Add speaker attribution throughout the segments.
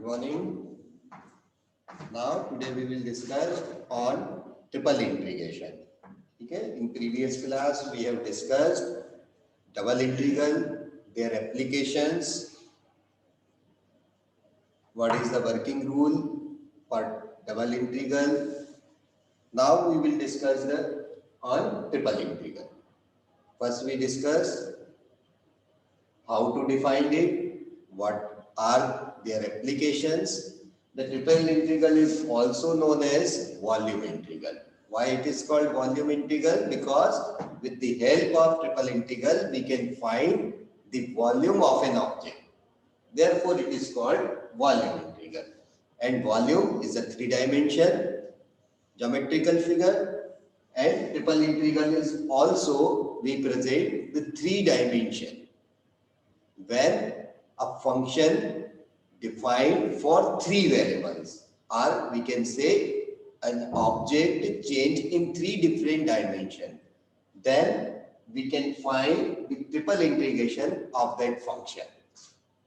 Speaker 1: Good morning. Now today we will discuss on triple integration. Okay. In previous class we have discussed double integral, their applications, what is the working rule for double integral. Now we will discuss on triple integral. First we discuss how to define it, what are their applications. The triple integral is also known as volume integral. Why it is called volume integral? Because with the help of triple integral, we can find the volume of an object. Therefore, it is called volume integral. And volume is a three-dimension geometrical figure, and triple integral is also represent the three-dimension when a function defined for three variables, or we can say an object changed in three different dimensions, then we can find the triple integration of that function,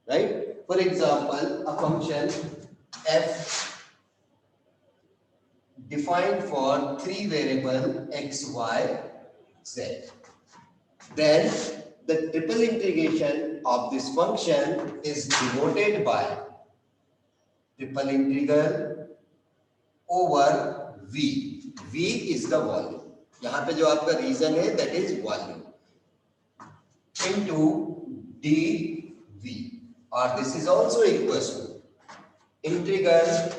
Speaker 1: right? For example, a function f defined for three variable x, y, z. Then the triple integration of this function is denoted by triple integral over v. V is the volume. यहाँ पे जो आपका reason है that is volume into dv, or this is also equals to integral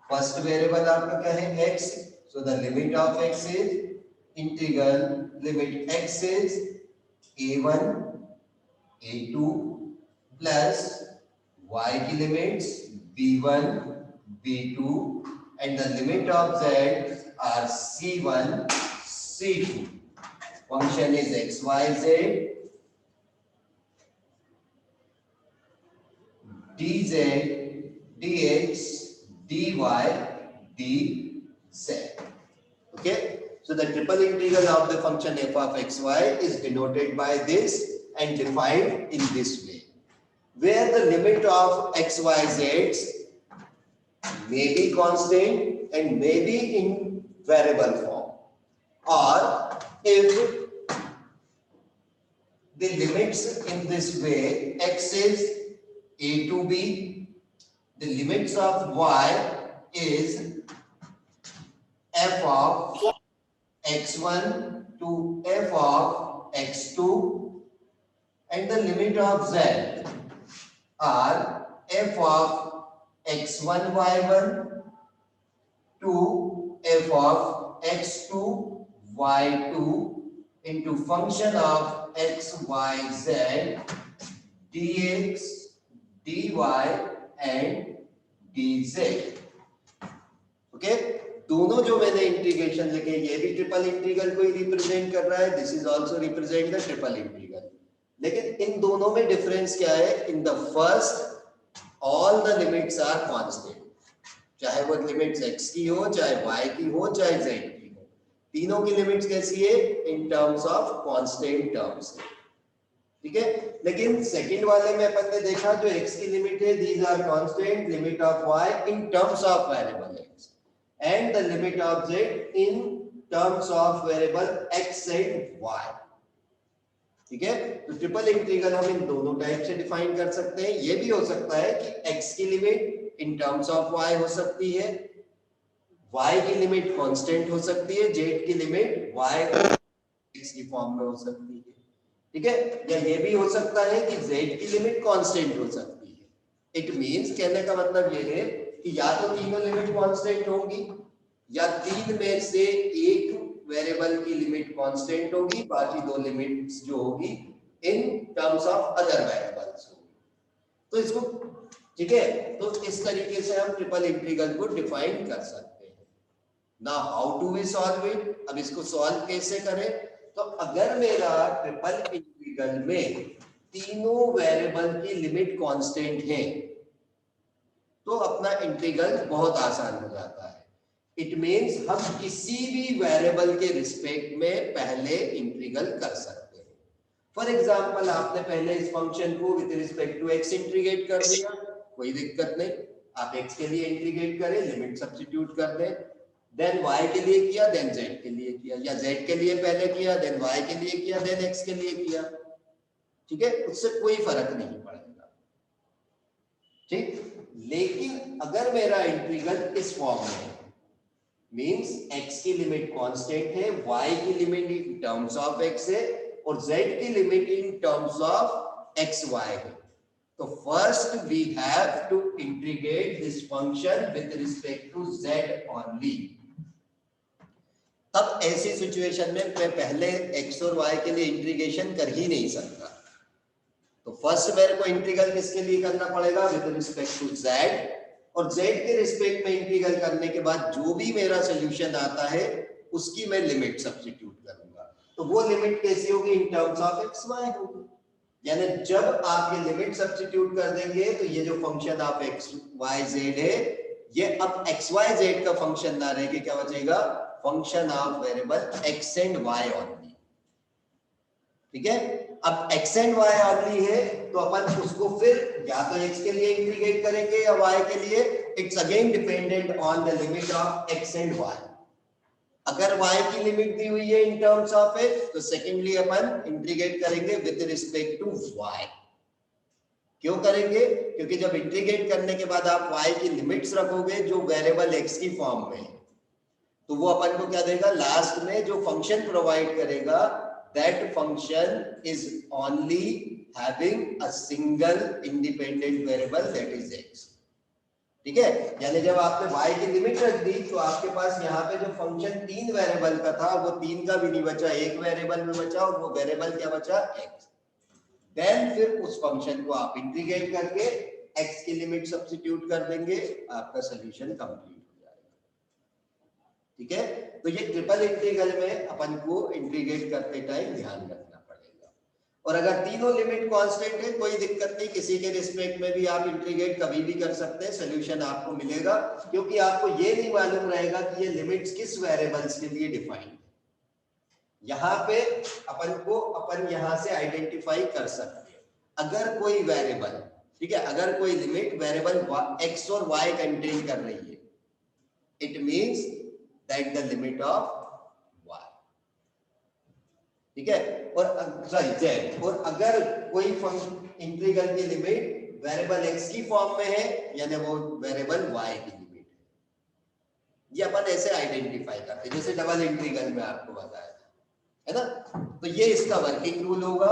Speaker 1: first variable आपका क्या है x, so the limit of x is integral limit x is a1 a2 plus y की limits b1 b2 and the limit of z are c1 c2. Function is x y z dz dx dy dz. Okay, so the triple integral of the function f of xy is denoted by this and defined in this way, where the limit of x, y, z may be constant and may be in variable form, or if the limits in this way, x is a to b, the limits of y is f of x1 to f of x2, and the limit of z are f of x1 y1 to f of x2 y2 into function of x y z dx dy and dz. Okay, दोनों जो मैंने integration लिखे ये भी triple integral को ही represent कर रहा है, this is also represent the triple integral. लेकिन इन दोनों में डिफरेंस क्या है? In the first all the limits are constant, चाहे वो लिमिट्स x की हो, चाहे y की हो, चाहे z की हो, तीनों की लिमिट्स कैसी है? इन टर्म्स ऑफ कांस्टेंट टर्म्स. ठीक है. लेकिन सेकंड वाले में अपन ने देखा जो x की लिमिट है, these are constant, limit of y in terms of variable x and the limit of z in terms of variable x and y. ठीक है. तो ट्रिपल इंटीग्रल हम इन दोनों टाइप से डिफाइन कर सकते हैं. ये भी हो सकता है कि x की limit in terms of y हो सकती है, y की लिमिट कांस्टेंट हो सकती है, z की लिमिट y x की फॉर्म में हो सकती है. ठीक है. या ये भी हो सकता है कि z की लिमिट कांस्टेंट हो सकती है. इट मींस कहने का मतलब ये है कि या तो तीनों लिमिट कांस्टेंट होंगी या तीन में से एक वेरिएबल की लिमिट कांस्टेंट होगी, बाकी दो लिमिट्स जो होगी in terms of other variables होगी. तो इसको ठीक है. तो इस तरीके से हम ट्रिपल इंटीग्रल को डिफाइन कर सकते हैं. Now how to we solve it? अब इसको सॉल्व कैसे करें? तो अगर मेरा ट्रिपल इंटीग्रल में तीनों वेरिएबल की लिमिट कांस्टेंट है तो अपना इंटीग्रल बहुत आसान हो जाता है. इट मींस हम किसी भी वेरिएबल के रिस्पेक्ट में पहले इंटीग्रल कर सकते हैं. फॉर एग्जांपल आपने पहले इस फंक्शन को with respect to x integrate कर दिया, कोई दिक्कत नहीं. आप x के लिए इंटीग्रेट करें, लिमिट सब्स्टिट्यूट कर दें, देन y के लिए किया, देन z के लिए किया, या z के लिए पहले किया, देन y के लिए किया, देन x के लिए किया, ठीक है, उससे कोई फर्क नहीं पड़ेगा, ठीक। लेकिन अगर मेरा इंटीग्रल इस फॉर्म में है, मींस x की लिमिट कांस्टेंट है, y की limit in terms of x है और z की limit in terms of xy है, तो first we have to integrate this function with respect to z only. तब ऐसी सिचुएशन में मैं पहले x और y के लिए इंटीग्रेशन कर ही नहीं सकता, तो फर्स्ट मेरे को इंटीग्रल किसके लिए करना पड़ेगा, विद रिस्पेक्ट टू z, और z के रिस्पेक्ट में इंटीग्रल करने के बाद जो भी मेरा सोल्यूशन आता है उसकी मैं लिमिट सब्स्टिट्यूट करूंगा, तो वो लिमिट कैसी होगी, in terms of x y होगी, यानी जब आप ये लिमिट सब्स्टिट्यूट कर देंगे तो ये जो function of x y z है ये अब एक्स वाई जेड का फंक्शन ना रह के क्या बचेगा, function of variable x and y only, ठीक है। अब x एंड y ओनली है तो अपन उसको फिर या तो x के लिए इंटीग्रेट करेंगे या y के लिए, it's again dependent on the limit of x and y। अगर y की लिमिट दी हुई है इन टर्म्स ऑफ x तो सेकेंडली अपन इंटीग्रेट करेंगे विद रिस्पेक्ट टू y। क्यों करेंगे, क्योंकि जब इंटीग्रेट करने के बाद आप y की लिमिट्स रखोगे जो वेरिएबल x की फॉर्म में है, तो वो अपन को क्या देगा, लास्ट में जो फंक्शन प्रोवाइड करेगा that function is only having a single independent variable that is x, ठीक है। यानी जब आपने y की लिमिट रख दी तो आपके पास यहाँ पे जो फंक्शन 3 वेरिएबल का था वो 3 का भी नहीं बचा, एक वेरिएबल में बचा, और वो वेरिएबल क्या बचा, x। देन फिर उस फंक्शन को आप इंटीग्रेट करके x की लिमिट सब्स्टिट्यूट कर देंगे, आपका सोल्यूशन कंप्लीट, ठीक है। तो ये ट्रिपल इंटीग्रल में अपन को इंटीग्रेट करते टाइम ध्यान रखना पड़ेगा, और अगर तीनों लिमिट कांस्टेंट है कोई दिक्कत नहीं, किसी के रिस्पेक्ट में भी आप इंटीग्रेट कभी भी कर सकते हैं, सोल्यूशन आपको मिलेगा, क्योंकि आपको ये नहीं मालूम रहेगा कि ये लिमिट्स किस वेरिएबल्स के लिए डिफाइंड है। यहाँ पे अपन यहाँ से आइडेंटिफाई कर सकते हैं, अगर कोई वेरिएबल, ठीक है, अगर कोई लिमिट वेरिएबल x और y कंटेन कर रही है, it means that the limit of y, ठीक है, और सॉरी z, और अगर कोई फंक्शन इंटीग्रल की लिमिट वेरिएबल x की फॉर्म में है यानी वो वेरिएबल y की लिमिट है, ये अपन ऐसे आइडेंटिफाई करते हैं जैसे डबल इंटीग्रल में आपको बताया था, है ना। तो ये इसका वर्किंग रूल होगा।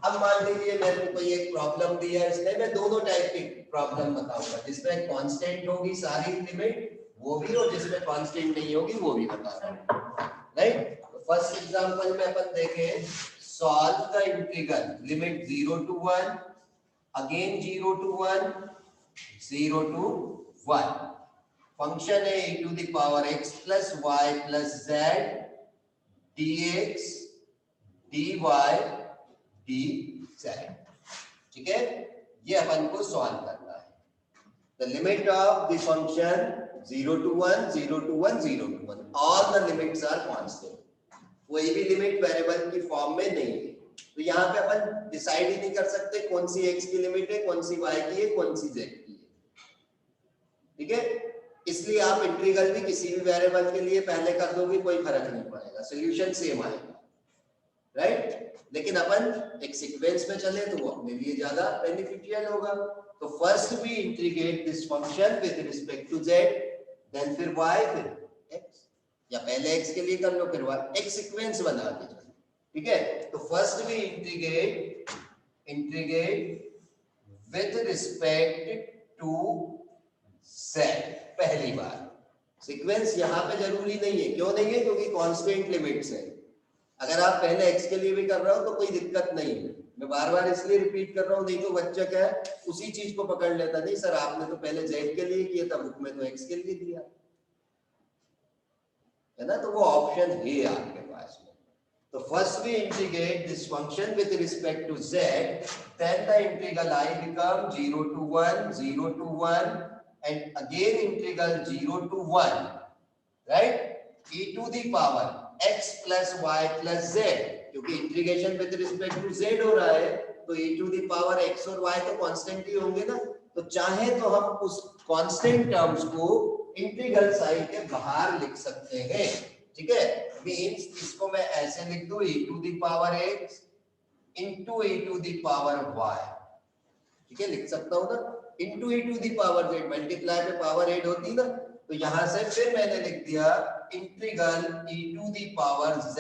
Speaker 1: अब मान लीजिए मेरे को कोई एक प्रॉब्लम दी है, इसमें मैं दोनों टाइप की प्रॉब्लम बताऊंगा, जिसमें कांस्टेंट होगी सारी लिमिट वो भी, और जिसमें कांस्टेंट नहीं होगी वो भी बता रहा हूं, राइट। तो फर्स्ट एग्जांपल में अपन देखें, solve the integral limit 0 to 1, again 0 to 1, 0 to 1, function है e to the power x plus y plus z dx dy dz, ठीक है, ये अपन को सॉल्व करना है। The limit of the function 0 to 1, 0 to 1, 0 to 1, all the limits are constant, कोई भी limit variable की फॉर्म में नहीं है, तो यहाँ पे अपन डिसाइड ही नहीं कर सकते कौन सी x की लिमिट है, कौन सी y की है, कौन सी z की है, ठीक है। इसलिए आप इंटीग्रल भी किसी भी वेरिएबल के लिए पहले कर दोगे कोई फर्क नहीं पड़ेगा, सोल्यूशन सेम आएगा, राइट। लेकिन अपन एक सीक्वेंस में चले तो वो अपने लिए ज्यादा बेनिफिशियल होगा। तो first we integrate this function with respect to z, then फिर y, फिर x, या पहले x के लिए कर लो फिर y, एक सीक्वेंस बना के चलो, ठीक है। तो first we integrate with respect to z, पहली बार। सीक्वेंस यहाँ पे जरूरी नहीं है, क्यों नहीं है, क्योंकि कांस्टेंट लिमिट्स है। अगर आप पहले x के लिए भी कर रहे हो तो कोई दिक्कत नहीं है, मैं बार बार इसलिए रिपीट कर रहा हूँ, नहीं तो बच्चा क्या है उसी चीज को पकड़ लेता, नहीं सर आपने तो पहले z के लिए किया था, बुक में तो x के लिए दिया है ना, तो वो ऑप्शन है आपके पास में। तो first we integrate this function with respect to z, then the integral I become 0 to 1, 0 to 1 and again integral 0 to 1, right, e to the power x plus y plus z, क्योंकि integration with respect to z हो रहा है तो e to the power x और y तो constant ही होंगे ना, तो चाहे तो हम उस कांस्टेंट टर्म्स को इंटीग्रल साइन के बाहर लिख सकते हैं, ठीक है। मींस इसको मैं ऐसे लिख दूं e to the power x into e to the power y, ठीक है, लिख सकता हूं ना, into e to the power z, multiply में पावर ऐड होती ना, तो यहां से फिर मैंने लिख दिया integral e to the power z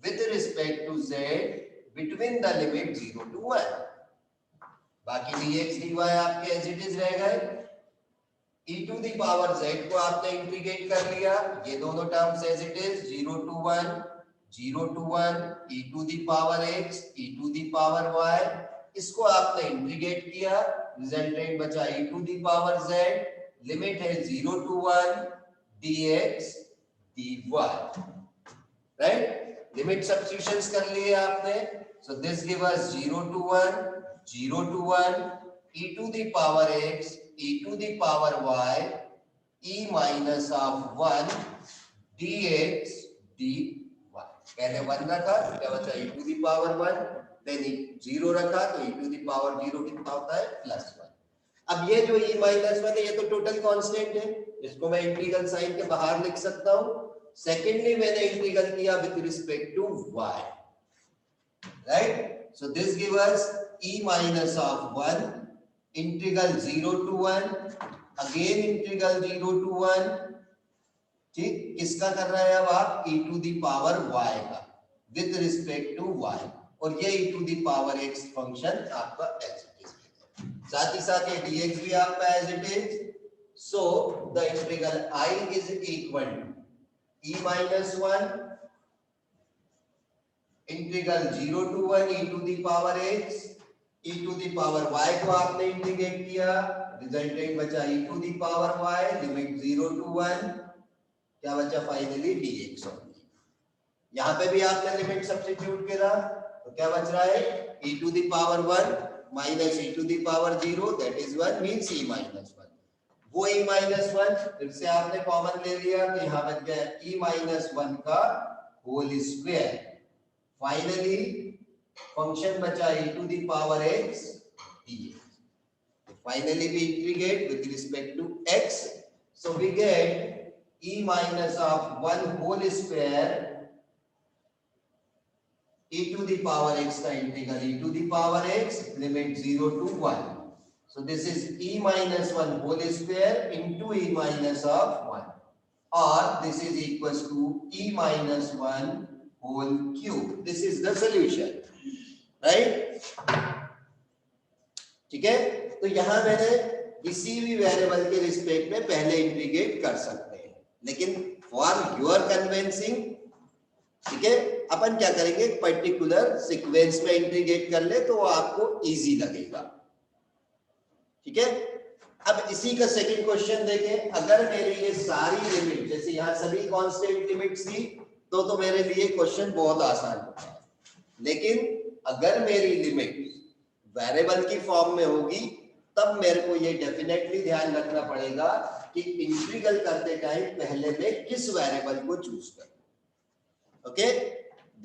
Speaker 1: with respect to z between the limit 0 to 1। बाकी dx dy आपके एज इट इज रह गए। e to the power z को आपने इंटीग्रेट कर लिया, ये दोनों terms as it is 0 to 1 0 to 1 e to the power x e to the power y, इसको आपने इंटीग्रेट किया, रिजल्टेंट बचा e to the power z, limit है 0 to 1 dx dy, right. Limit substitutions कर लिए आपने, so this give us 0 to 1 0 to 1 e to the power x e to the power y e minus of 1 dx dy। पहले 1 रखा तो क्या बचा e to the power 1, then 0 रखा तो e to the power 0 कितना होता है +1। अब ये जो e minus 1 है ये तो टोटल कांस्टेंट है, इसको मैं इंटीग्रल साइन के बाहर लिख सकता हूं। सेकेंडली मैंने इंटीग्रल किया with respect to y, right. So this give us e minus of 1 integral 0 to 1 again integral 0 to 1, ठीक, किसका कर रहा है अब आप e to the power y का विद रिस्पेक्ट टू y, और ये e to the power x function आपका एज इट इज, साथ ही साथ ये dx भी आपका as it is. So the integral I is equal to e minus 1 integral 0 to 1 e to the power x e to the power y को आपने integrate किया, रिजल्टेंट बचा e to the power y, limit 0 to 1, क्या बचा finally dx। यहां पे भी आपने लिमिट सब्स्टिट्यूट करा तो क्या बच रहा है e to the power 1 minus e to the power 0 that is 1 means e minus 1। वो e minus 1 फिर से आपने कॉमन ले लिया तो यहां बच गया e minus 1 का होल स्क्वायर। फाइनली फंक्शन बचा e to the power x dx। Finally we integrate with respect to x, so we get e minus of 1 whole square e to the power x का integral e to the power x limit 0 to 1, so this is e minus 1 whole square into e minus of 1, or this is equals to e minus 1 whole cube। this is the solution, right, ठीक है। तो यहां मैंने किसी भी variable के respect में पहले इंटीग्रेट कर सकते हैं, लेकिन फॉर योर कन्विंसिंग, ठीक है, अपन क्या करेंगे एक पर्टिकुलर सीक्वेंस में इंटीग्रेट कर ले तो आपको इजी लगेगा, ठीक है। अब इसी का सेकंड क्वेश्चन देखें, अगर मेरी ये सारी लिमिट जैसे यहां सभी कांस्टेंट लिमिट्स थी तो मेरे लिए क्वेश्चन बहुत आसान होता है, लेकिन अगर मेरी लिमिट वेरिएबल की फॉर्म में होगी तब मेरे को ये डेफिनेटली ध्यान रखना पड़ेगा कि इंटीग्रल करते टाइम पहले मैं किस वेरिएबल को चूज करूं। ओके,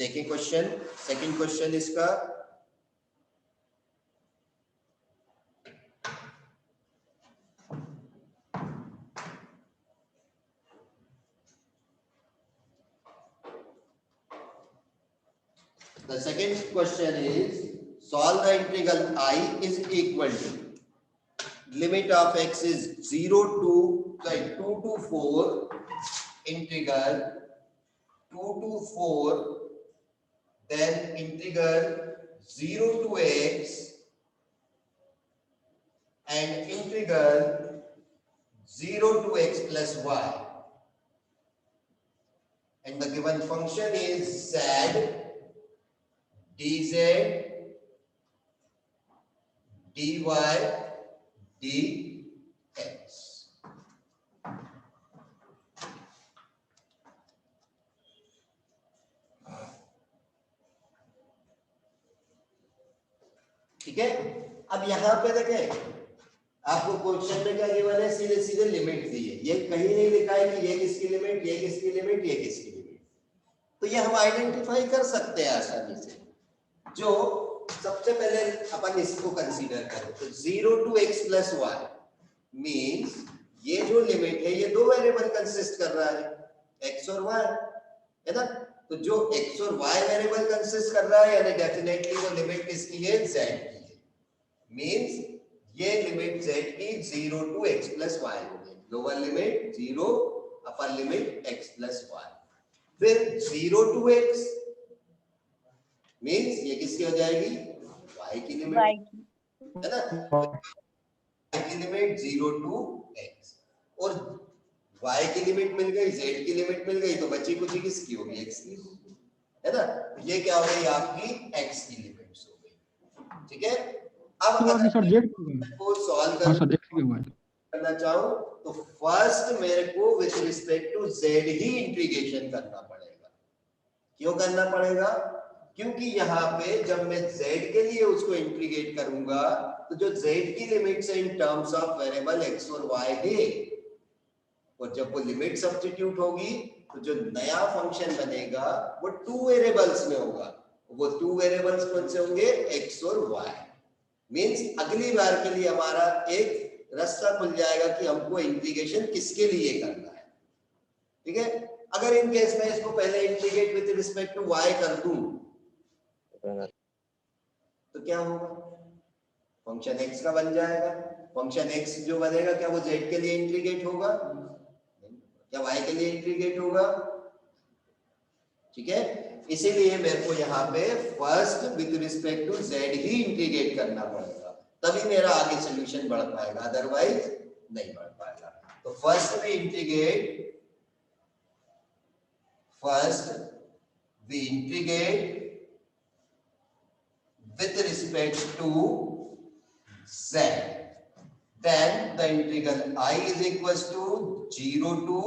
Speaker 1: देखिए क्वेश्चन, सेकंड क्वेश्चन इसका, the second question is solve the integral I is equal to limit of x is 2 to 4 integral 2 to 4 then integral 0 to x and integral 0 to x plus y, and the given function is z dz dy dx। ठीक है, अब यहां पे देखें आपको question में क्या given है, सीधे सीधे लिमिट दी है, ये कहीं नहीं लिखा है कि ये किसकी लिमिट, ये किसकी लिमिट, ये किसकी लिमिट, तो ये हम आइडेंटिफाई कर सकते हैं आसानी से। जो सबसे पहले अपन इसको कंसीडर करें तो 0 to x plus y means ये जो लिमिट है ये दो वेरिएबल कंसिस्ट कर रहा है x और y, है ना। तो जो x और y वेरिएबल कंसिस्ट कर रहा है यानी डेफिनेटली वो लिमिट किसकी है, z की है। मींस ये लिमिट z की 0 to x plus y हो गई, lower limit 0 upper limit x plus y। फिर 0 to x मींस ये किसकी हो जाएगी, y की लिमिट, है ना। y की लिमिट 0 to x और y की लिमिट मिल गई, z की लिमिट मिल गई, तो बची कुछ किसकी होगी, x की, है ना। ये क्या हो गई आपकी x की लिमिट्स हो गई, ठीक है। अब अगर
Speaker 2: सर z
Speaker 1: को सॉल्व करना चाहूं तो फर्स्ट मेरे को विद रिस्पेक्ट टू z ही इंटीग्रेशन करना पड़ेगा। क्यों करना पड़ेगा, क्योंकि यहाँ पे जब मैं z के लिए उसको इंटीग्रेट करूंगा तो जो z की लिमिट्स है इन टर्म्स ऑफ वेरिएबल x और y है, और जब वो लिमिट सब्स्टिट्यूट होगी तो जो नया फंक्शन बनेगा वो टू वेरिएबल्स में होगा। वो टू वेरिएबल्स कौन से होंगे, x और y। मींस अगली बार के लिए हमारा एक रास्ता खुल जाएगा कि हमको इंटीग्रेशन किसके लिए करना है, ठीक है। अगर इन केस में इसको पहले integrate with respect to y कर दूं तो क्या होगा, फंक्शन x का बन जाएगा। फंक्शन x जो बनेगा क्या वो z के लिए इंटीग्रेट होगा, क्या y के लिए इंटीग्रेट होगा, ठीक है। इसीलिए मेरे को यहाँ पे first with respect to z ही इंटीग्रेट करना पड़ेगा, तभी मेरा आगे सॉल्यूशन बढ़ पाएगा, अदरवाइज नहीं बढ़ पाएगा। तो first we integrate with respect to z, then the integral I is equals to 0 to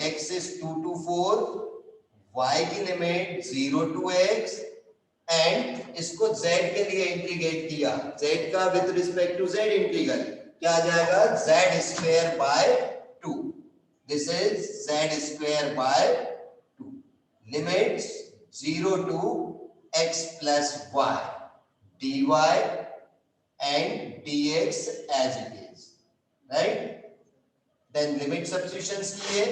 Speaker 1: x is 2 to 4, y की लिमिट 0 to x एंड इसको z के लिए इंटीग्रेट किया, z का with respect to z integral क्या आ जाएगा, z square by 2, this is z square by 2, limits 0 to x plus y dy and dx as it is, right? Then limit substitutions किए,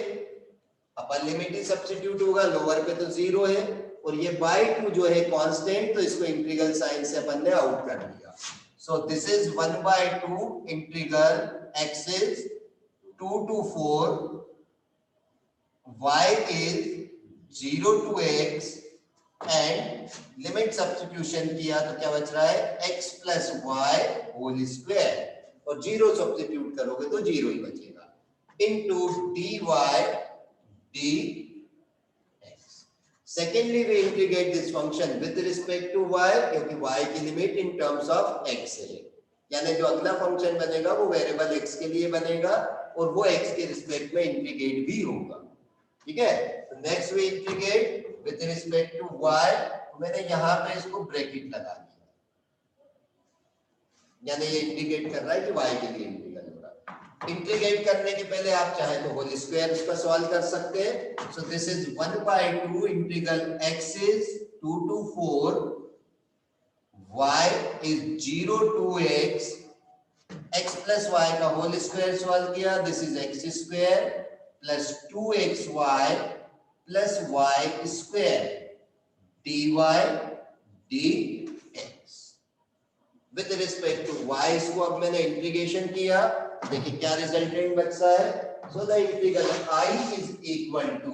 Speaker 1: upper limit ही substitute होगा, lower पे तो 0 है और ये बाय 2 जो है कांस्टेंट, तो इसको इंटीग्रल साइन से अपन ने आउट कर दिया। सो this is 1/2 integral x is 2 to 4, y is 0 to x and limit substitution किया तो क्या बच रहा है, x plus y whole square, और 0 सब्स्टिट्यूट करोगे तो 0 ही बचेगा, into dy dx। Secondly we integrate this function with respect to y, क्योंकि y की limit in terms of x है, यानी जो अगला फंक्शन बनेगा वो वेरिएबल x के लिए बनेगा और वो x के रिस्पेक्ट में इंटीग्रेट भी होगा, ठीक है। तो next we integrate with respect to y, मैंने यहां पे इसको ब्रैकेट लगा दिया, यानी ये इंटीग्रेट कर रहा है कि y के लिए इंटीग्रल हो रहा है। इंटीग्रेट करने के पहले आप चाहे तो होल स्क्वायर इसका सॉल्व कर सकते हैं। सो this is 1/2 integral x is 2 to 4, y is 0 to x plus y का होल स्क्वायर सॉल्व किया, this is x square plus 2xy plus y square dy dx। With respect to y इसको अब मैंने integration किया, देखिए क्या resultant बचता है। So the integral I is equal to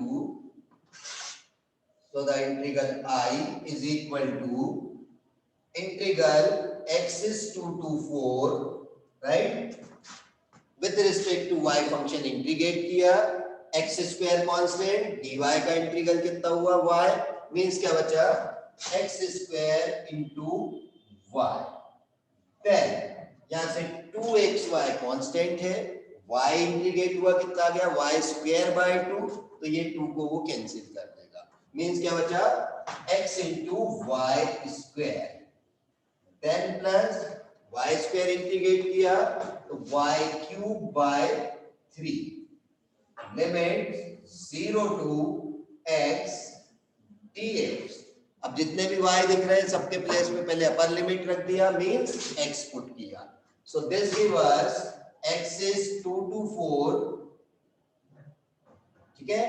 Speaker 1: integral x is 2 to 4, right. With respect to y function integrate किया, x square constant, dy का इंटीग्रल कितना हुआ y, मींस क्या बचा, x square into y। Then यहां से 2xy कांस्टेंट है, y integrate हुआ कितना आ गया, y स्क्वायर बाय 2, तो ये 2 को वो कैंसिल कर देगा, मींस क्या बचा, x into y square, then plus y square integrate किया तो y cube by 3, limit 0 to x dx। अब जितने भी y दिख रहे हैं सबके प्लेस में पहले अपर लिमिट रख दिया, मींस x पुट किया. सो this give us x is 2 to 4. ठीक है,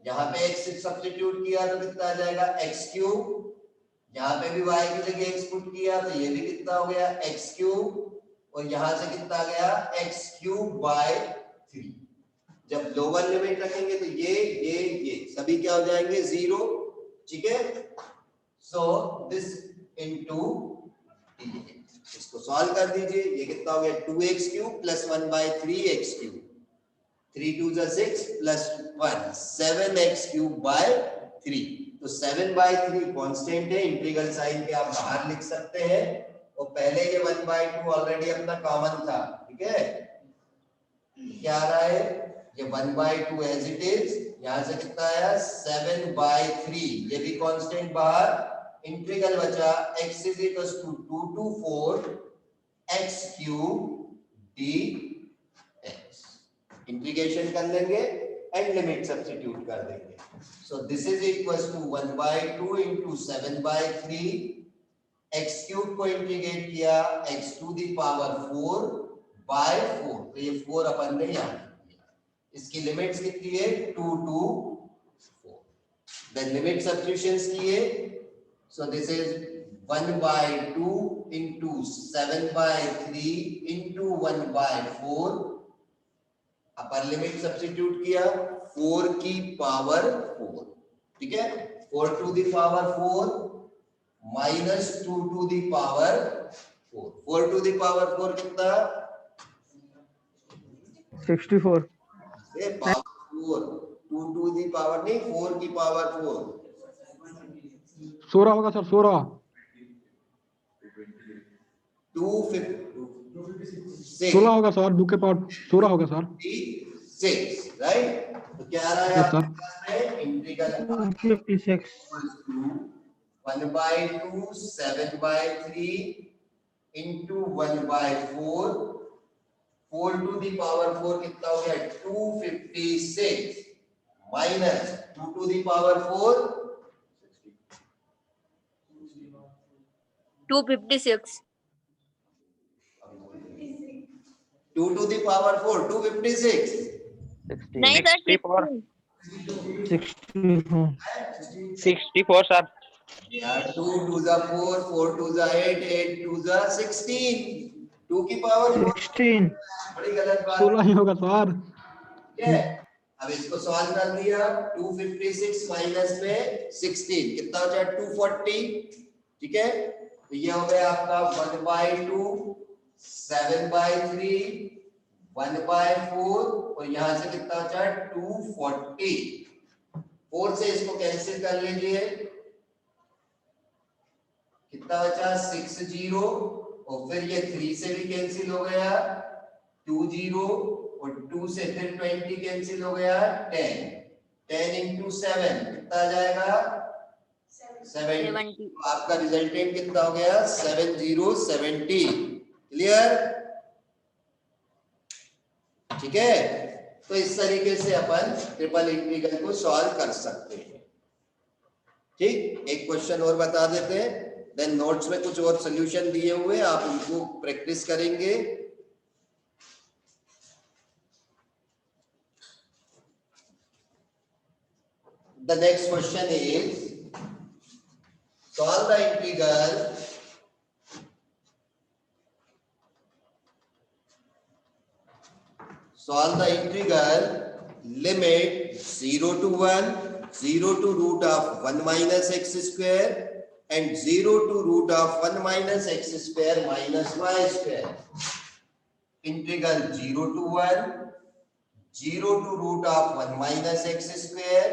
Speaker 1: यहाँ पे x सब्स्टिट्यूट किया तो कितना आ जाएगा x क्यूब. यहाँ पे भी y की जगह x पुट किया तो ये भी कितना हो गया x क्यूब. और यहां से कितना आ गया x क्यूब बाय 3. जब लोअर लिमिट रखेंगे तो ये सभी क्या हो जाएंगे 0. ठीक है, सो दिस इनटू इसको सॉल्व कर दीजिए. ये कितना हो गया 2x cube plus 1 bye 3x cube. 3 2 जा 6 प्लस 1 7x क्यूब बाय 3. तो 7 बाय 3 कांस्टेंट है, इंटीग्रल साइन के आप बाहर लिख सकते हैं. और पहले ये 1 बाय 2 ऑलरेडी अपना कॉमन था. ठीक है, क्या आ रहा है ये 1 बाय 2 एज इट इज. यहां से कितना आया 7 बाय 3. ये भी कांस्टेंट बाहर. इंटीग्रल बचा x is equal to 2 to 4 x cube dx. Integration कर लेंगे एंड लिमिट सब्स्टिट्यूट कर देंगे. So this is equal to 1 by 2 into 7 by 3. x cube को इंटीग्रेट किया x to the power 4 by 4. तो ये 4 अपन ने यहां किया. इसकी लिमिट्स कितनी है 2 to 4. देन लिमिट सब्स्टिट्यूशंस किए. So this is 1 by 2 into 7 by 3 into 1 by 4. Upper limit substitute किया 4 की पावर 4. ठीक है, 4 to the power 4 minus 2 to the power 4. 4 to the power 4 कितना
Speaker 2: 64.
Speaker 1: ये पावर 4. 2 टू दी पावर नहीं 4 की पावर 4.
Speaker 2: 16 होगा सर. 16
Speaker 1: 256
Speaker 2: होगा सर. 2 के पावर 16 होगा सर.
Speaker 1: 6 राइट. तो क्या आ रहा है
Speaker 2: Yes, sir.
Speaker 1: आपके पास में integral
Speaker 2: 56.
Speaker 1: 1 by 2 7 by 3 into 1 by 4. 4 to the power 4 कितना हो गया 256 minus 2 to the power 4
Speaker 3: 256.
Speaker 1: 2 to the power 4 256.
Speaker 3: नहीं सर
Speaker 4: 64
Speaker 2: 64.
Speaker 4: 64 सर.
Speaker 1: यार 2 2 जा 4 4 2 जा 8 8 2 जा 16. 2 की पावर
Speaker 2: 16.
Speaker 1: बड़ी गलत बात
Speaker 2: 16 ही होगा सर.
Speaker 1: है. अब इसको सॉल्व कर दिया 256 माइनस में 16 कितना हो जाए 240. ठीक है, तो ये हो गया आपका 1 by 2 7 by 3 1 by 4 और यहां से कितना हो जाए 240. 4 से इसको कैंसिल कर लीजिए. कितना बचा 60 और फिर ये 3 से भी कैंसिल हो गया 20 और 2 से फिर 20 कैंसिल हो गया 10. 10 into 7 कितना आ जाएगा 70. तो आपका रिजल्टेंट कितना हो गया 7070. क्लियर. ठीक है, तो इस तरीके से अपन ट्रिपल इंटीग्रल को सॉल्व कर सकते हैं. ठीक, एक क्वेश्चन और बता देते हैं. देन नोट्स में कुछ और सॉल्यूशन दिए हुए आप उनको प्रैक्टिस करेंगे. The next question is solve the integral limit 0 to 1 0 to root of 1 minus x square and 0 to root of 1 minus x square minus y square. Integral 0 to 1 0 to root of 1 minus x square,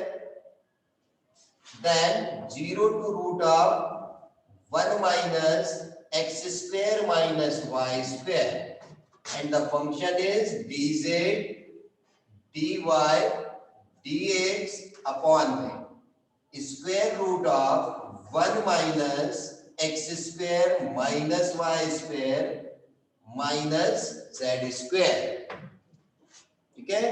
Speaker 1: then 0 to root of 1 minus x square minus y square, and the function is dz dy dx upon square root of 1 minus x square minus y square minus z square. ठीक है,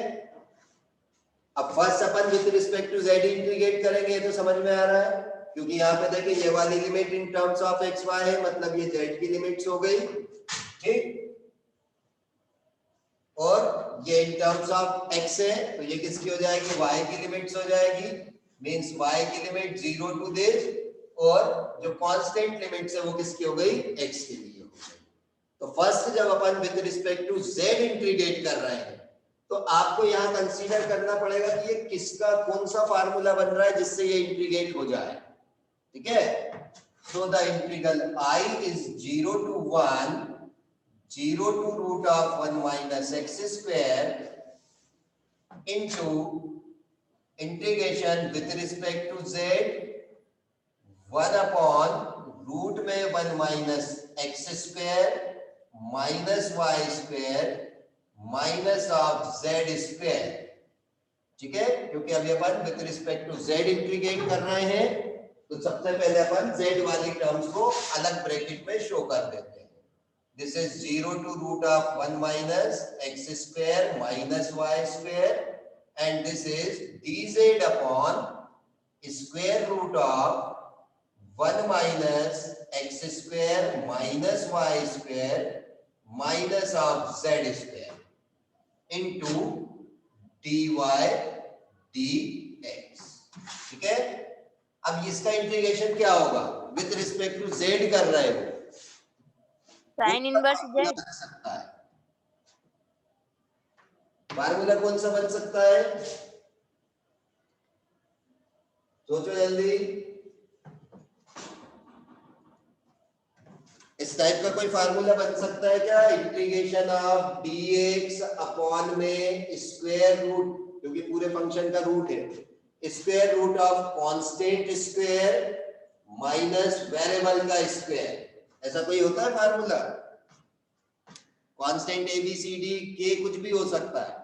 Speaker 1: अब first अपन with respect to z integrate करेंगे तो समझ में आ रहा है. क्योंकि यहाँ पे देखिए ये वाली limit in terms of x y है, मतलब ये जेड की लिमिट्स हो गई, ठीक, और ये इन टर्म्स ऑफ एक्स है तो ये किसकी हो जाएगी, वाई की लिमिट्स हो जाएगी, मींस वाई की लिमिट 0 टू दिस, और जो कांस्टेंट लिमिट्स है वो किसकी हो गई, एक्स के लिए हो गई। तो फर्स्ट जब अपन with respect to Z integrate कर रहे हैं तो आपको यहाँ कंसीडर करना पड़ेगा कि ये किसका कौन सा फार्मूला बन रहा है जिससे ये इंटीग्रेट हो जाए, ठीक है। So the integral I is 0 to 1, 0 to root of 1 minus x square into integration with respect to z 1 upon root में 1 minus x square minus y square minus of z square, ठीक है, क्योंकि अभी अपन with respect to z integrate कर रहे हैं तो सबसे पहले अपन z वाली टर्म्स को अलग ब्रैकेट में शो कर देते हैं। This is 0 to root of 1 minus x square minus y square and this is dz upon square root of 1 minus x square minus y square minus of z square into dy dx, ठीक है। अब इसका integration क्या होगा, with respect to z कर रहे हो,
Speaker 3: Sin inverse z.
Speaker 1: बन सकता है, फार्मूला कौन सा बन सकता है, सोचो जल्दी। इस टाइप का कोई फार्मूला बन सकता है क्या, इंटीग्रेशन ऑफ dx अपॉन में स्क्वायर रूट, क्योंकि पूरे फंक्शन का रूट है, square root of constant square minus variable का स्क्वायर, ऐसा कोई होता है formula. Constant A B C D के कुछ भी हो सकता है,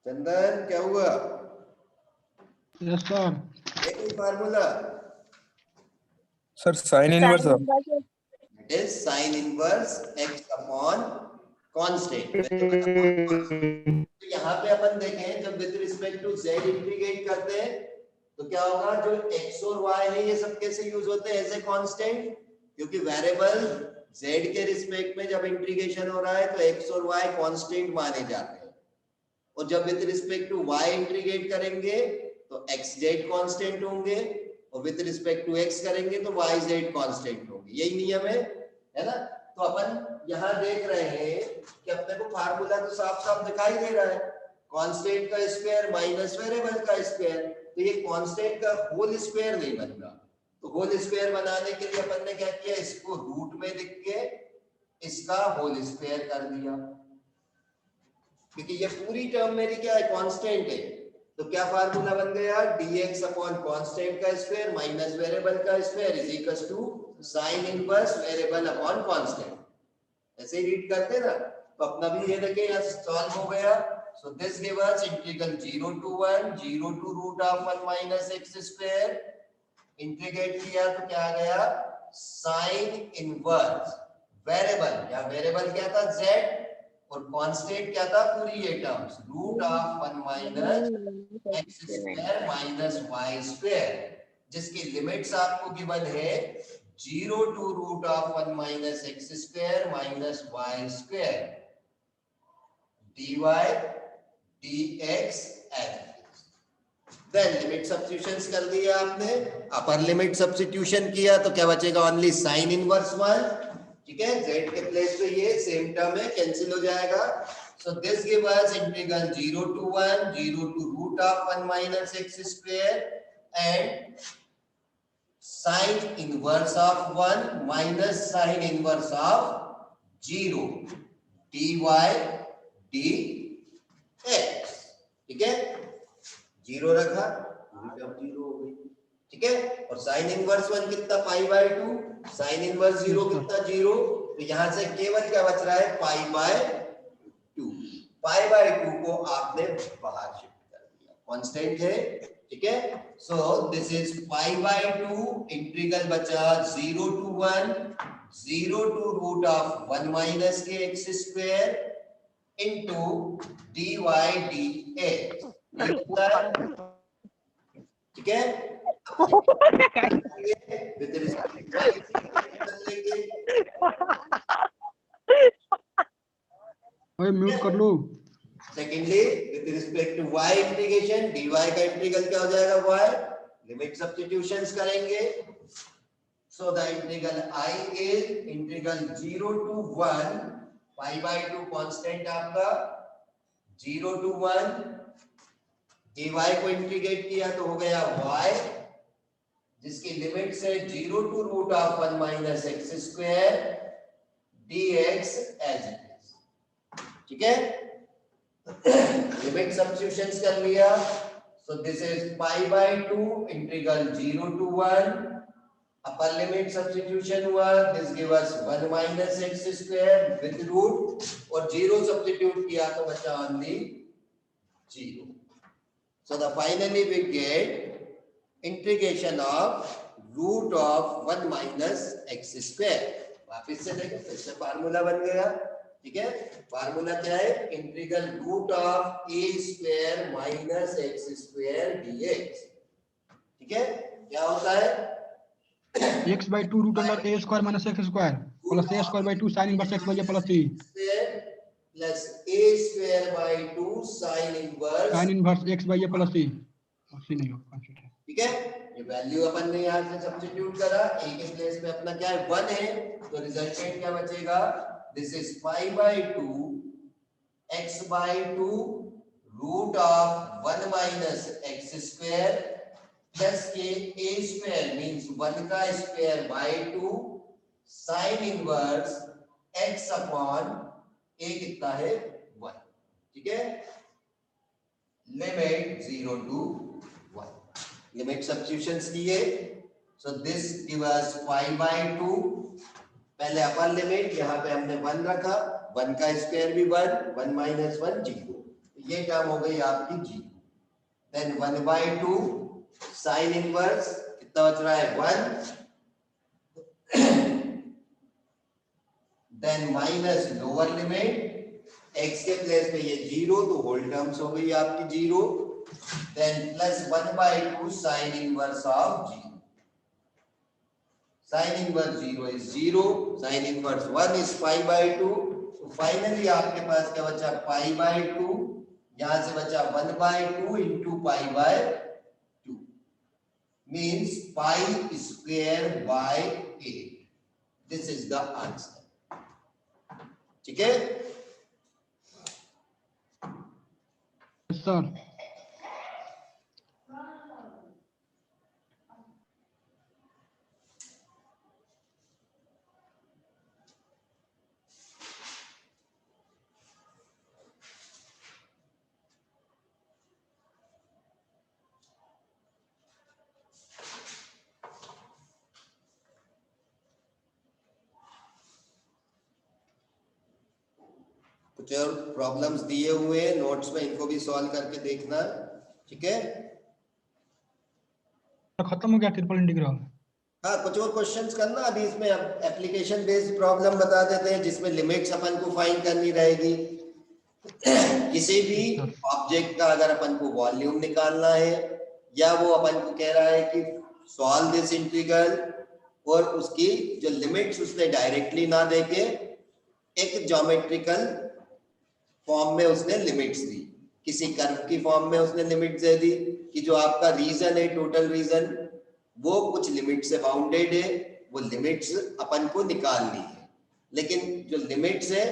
Speaker 1: चंदन क्या हुआ,
Speaker 2: यस सर।
Speaker 1: ये कोई formula,
Speaker 5: sir sine inverse
Speaker 3: Sin inverse z.
Speaker 1: It is sine inverse x upon constant. तो यहाँ पे अपन देखें जब with respect to z integrate करते हैं तो क्या होगा, जो x और y है ये सब कैसे यूज होते हैं एज ए कांस्टेंट, क्योंकि वेरिएबल z के रिस्पेक्ट में जब इंटीग्रेशन हो रहा है तो x और y कांस्टेंट माने जाते हैं, और जब with respect to y integrate करेंगे तो xz कांस्टेंट होंगे, और विद रिस्पेक्ट टू x करेंगे तो yz कांस्टेंट होंगे, यही नियम है ना। तो अपन यहाँ देख रहे हैं कि अपने को फार्मूला तो साफ साफ दिखाई दे रहा है, कांस्टेंट का स्क्वायर माइनस वेरिएबल का स्क्वायर, तो ये कांस्टेंट का होल स्क्वायर नहीं बन रहा, तो होल स्क्वायर बनाने के लिए अपन ने क्या किया, इसको रूट में लिख के इसका होल स्क्वायर कर दिया, क्योंकि ये पूरी टर्म मेरी क्या है, कांस्टेंट है। तो क्या फार्मूला बन गया, dx अपॉन कांस्टेंट का स्क्वायर माइनस वेरिएबल का square is equals to sine inverse variable upon constant, ऐसे ही रीड करते ना। तो अपना भी ये देखिए यहाँ सॉल्व हो गया। सो this give us integral 0 to 1 0 to root of 1 minus x square, integrate किया तो क्या आ गया, साइन इनवर्स वेरिएबल, या वेरिएबल क्या था z और कांस्टेंट क्या था, पूरी ये terms root of 1 minus x square minus y square, जिसकी लिमिट्स आपको गिवन है 0 to root of 1 minus x square minus y square dy dx as then limit substitutions कर दिया आपने, अपर लिमिट सब्स्टिट्यूशन किया तो क्या बचेगा, ओनली साइन इनवर्स 1, ठीक है, z के प्लेस पे ये सेम टर्म है, कैंसिल हो जाएगा। सो this give us integral 0 to 1 0 to root of 1 minus x square and sin inverse of 1 minus sin inverse of 0 dy dx, ठीक है, 0 रखा, पूरी टर्म 0 हो गई, ठीक है, और sin इनवर्स 1 कितना, पाई बाय 2, sin इनवर्स 0 कितना 0, तो यहां से केवल क्या बच रहा है, पाई बाय 2, पाई बाय 2 को आपने बाहर शिफ्ट कर दिया, कांस्टेंट है, ठीक है। सो this is pi by 2, integral बचा 0 to 1 0 to root of 1 minus k x square into dy dx, ये होता है, ठीक है। विद रिस्पेक्ट लेंगे,
Speaker 2: ओए म्यूट कर लो।
Speaker 1: Secondly with respect to y integration, dy का इंटीग्रल क्या हो जाएगा, y, लिमिट सब्स्टिट्यूशंस करेंगे। So the integral I is integral 0 to 1 pi by 2 constant आपका 0 to 1, dy को इंटीग्रेट किया तो हो गया y, जिसकी लिमिट है 0 to root of 1 minus x square dx as it is, ठीक है। लिमिट सब्स्टिट्यूशंस कर लिया, so this is pi by 2 integral 0 to 1, upper limit substitution हुआ, this give us 1 minus x square with root, और 0 substitute किया तो बचा only 0। So the finally we get integration of root of 1 minus x square। वापस से देखें, फिर से फार्मूला बन गया, ठीक है। फार्मूला क्या है, integral root of a square minus x square dx, ठीक है। क्या होता है,
Speaker 2: x by 2 root under a square minus x square plus a square by 2 sin inverse x by a plus c
Speaker 1: plus a square by 2 sin inverse
Speaker 2: x by a plus c नहीं होगा,
Speaker 1: ठीक है। ये value अपन ने यहाँ से substitute करा, a के प्लेस में अपना क्या है 1 है, तो रिजल्टेंट क्या बचेगा, this is pi by 2 x by 2 root of 1 minus x square plus के a square means 1 का square by 2 sin inverse x upon a कितना है 1, ठीक है। लिमिट 0 to 1, लिमिट सब्स्टिट्यूशंस किए, so this give us pi by 2, पहले upper limit यहाँ पे हमने 1 रखा, 1 का स्क्वायर भी 1, 1 minus 1 0, ये टर्म हो गई आपकी 0। देन 1 by 2 साइन इनवर्स कितना बच रहा है 1, then minus lower limit x के प्लेस पे ये 0, तो होल टर्म्स हो गई आपकी 0, then plus 1 by 2 sine inverse of 0, sine inverse 0 is 0, sine inverse 1 is pi by 2, तो फाइनली आपके पास क्या बचा पाई बाय 2, यहां से बचा 1 by 2 into pi by 2 means pi square by 8, this is the answer, ठीक है।
Speaker 2: सर
Speaker 1: कुछ और प्रॉब्लम्स दिए हुए हैं नोट्स में, इनको भी सॉल्व करके देखना, ठीक है।
Speaker 2: खत्म हो गया ट्रिपल इंटीग्रल।
Speaker 1: हाँ, कुछ और क्वेश्चंस करना अभी इसमें, अब एप्लीकेशन बेस्ड प्रॉब्लम बता देते हैं जिसमें लिमिट्स अपन को फाइंड करनी रहेगी। किसी भी ऑब्जेक्ट का अगर अपन को वॉल्यूम निकालना है, या वो अपन को कह रहा है कि सॉल्व दिस इंटीग्रल, और उसकी जो लिमिट्स उसने डायरेक्टली ना देके एक ज्योमेट्रिकल फॉर्म में उसने लिमिट्स दी, किसी कर्व की फॉर्म में उसने लिमिट्स दे दी कि जो आपका रीजन है, टोटल रीजन, वो कुछ लिमिट से बाउंडेड है, वो लिमिट्स अपन को निकालनी है। लेकिन जो लिमिट्स है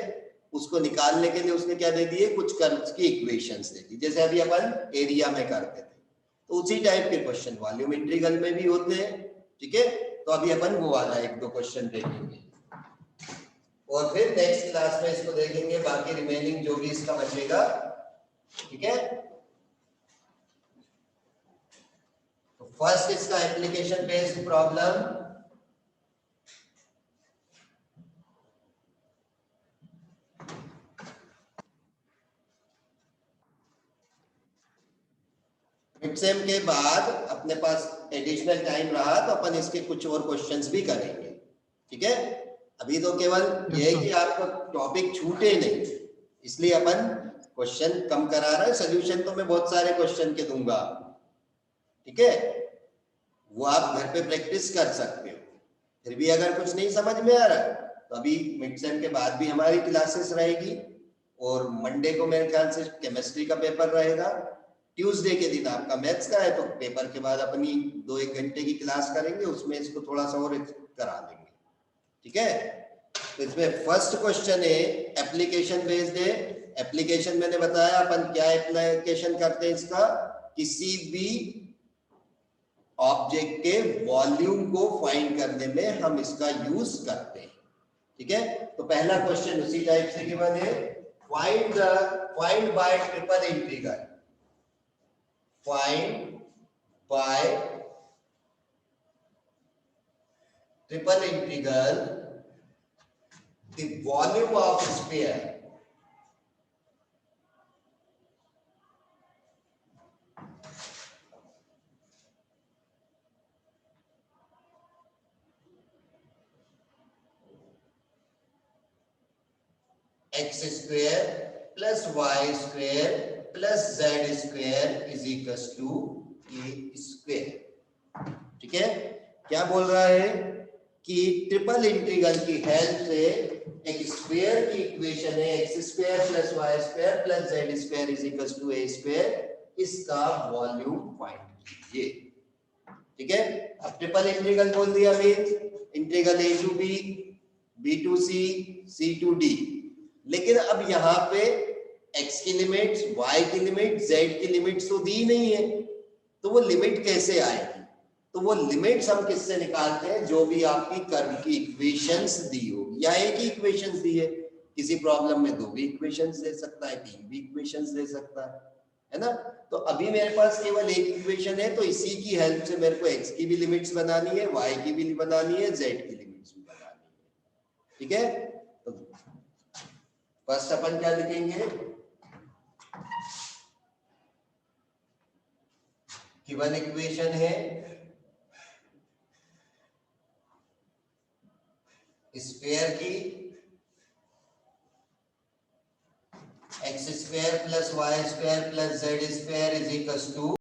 Speaker 1: उसको निकालने के लिए उसने क्या दे दिए, कुछ कर्व्स की इक्वेशंस दे दी, जैसे अभी अपन एरिया में करते थे। तो उसी टाइप के क्वेश्चन वॉल्यूम इंटीग्रल में भी होते हैं, ठीक है। तो अभी अपन वो वाला एक दो क्वेश्चन देखेंगे और फिर नेक्स्ट क्लास में इसको देखेंगे, बाकी रिमेनिंग जो भी इसका बचेगा, ठीक है। तो फर्स्ट इसका application based problem, mid sem के बाद अपने पास एडिशनल टाइम रहा तो अपन इसके कुछ और क्वेश्चंस भी करेंगे, ठीक है। अभी तो केवल ये है कि आपको टॉपिक छूटे नहीं, इसलिए अपन क्वेश्चन कम करा रहे हैं, सोल्यूशन तो मैं बहुत सारे क्वेश्चन के दूंगा, ठीक है, वो आप घर पे प्रैक्टिस कर सकते हो। फिर भी अगर कुछ नहीं समझ में आ रहा तो अभी मिड सेम के बाद भी हमारी क्लासेस रहेगी, और मंडे को मेरे ख्याल से केमिस्ट्री का पेपर रहेगा, ट्यूसडे के दिन आपका मैथ्स का है, तो पेपर के बाद अपनी 2-1 घंटे की क्लास करेंगे, उसमें इसको थोड़ा सा और करा देंगे, ठीक है। तो इसमें फर्स्ट क्वेश्चन है एप्लीकेशन बेस्ड है। एप्लीकेशन मैंने बताया अपन क्या एप्लीकेशन करते हैं इसका, किसी भी ऑब्जेक्ट के वॉल्यूम को फाइंड करने में हम इसका यूज करते हैं, ठीक है। तो पहला क्वेश्चन उसी टाइप से गिवन है, find by triple integral, find by triple integral the volume of sphere x square plus y square plus z square is equals to a square, ठीक है। क्या बोल रहा है कि ट्रिपल इंटीग्रल की हेल्प से एक स्क्वायर की इक्वेशन है x square plus y square plus z square is equals to a square, इसका वॉल्यूम फाइंड कीजिए, ठीक है। अब ट्रिपल इंटीग्रल बोल दिया means integral a to b, b to c, c to d, लेकिन अब यहाँ पे x की लिमिट्स, y की लिमिट, z की लिमिट्स तो दी नहीं है, तो वो लिमिट कैसे आएगी, तो वो लिमिट्स हम किससे निकालते हैं, जो भी आपकी कर्व की इक्वेशंस दी होगी, या एक ही इक्वेशंस दी है, किसी प्रॉब्लम में 2 भी इक्वेशंस दे सकता है, 3 भी इक्वेशंस दे सकता है ना। तो अभी मेरे पास केवल एक इक्वेशन है, तो इसी की हेल्प से मेरे को x की भी लिमिट्स बनानी है, y की भी बनानी है, z की लिमिट्स भी बनानी है, ठीक है। तो फर्स्ट अपन क्या लिखेंगे, गिवन इक्वेशन है स्फीयर की x square plus y square plus z square is equal to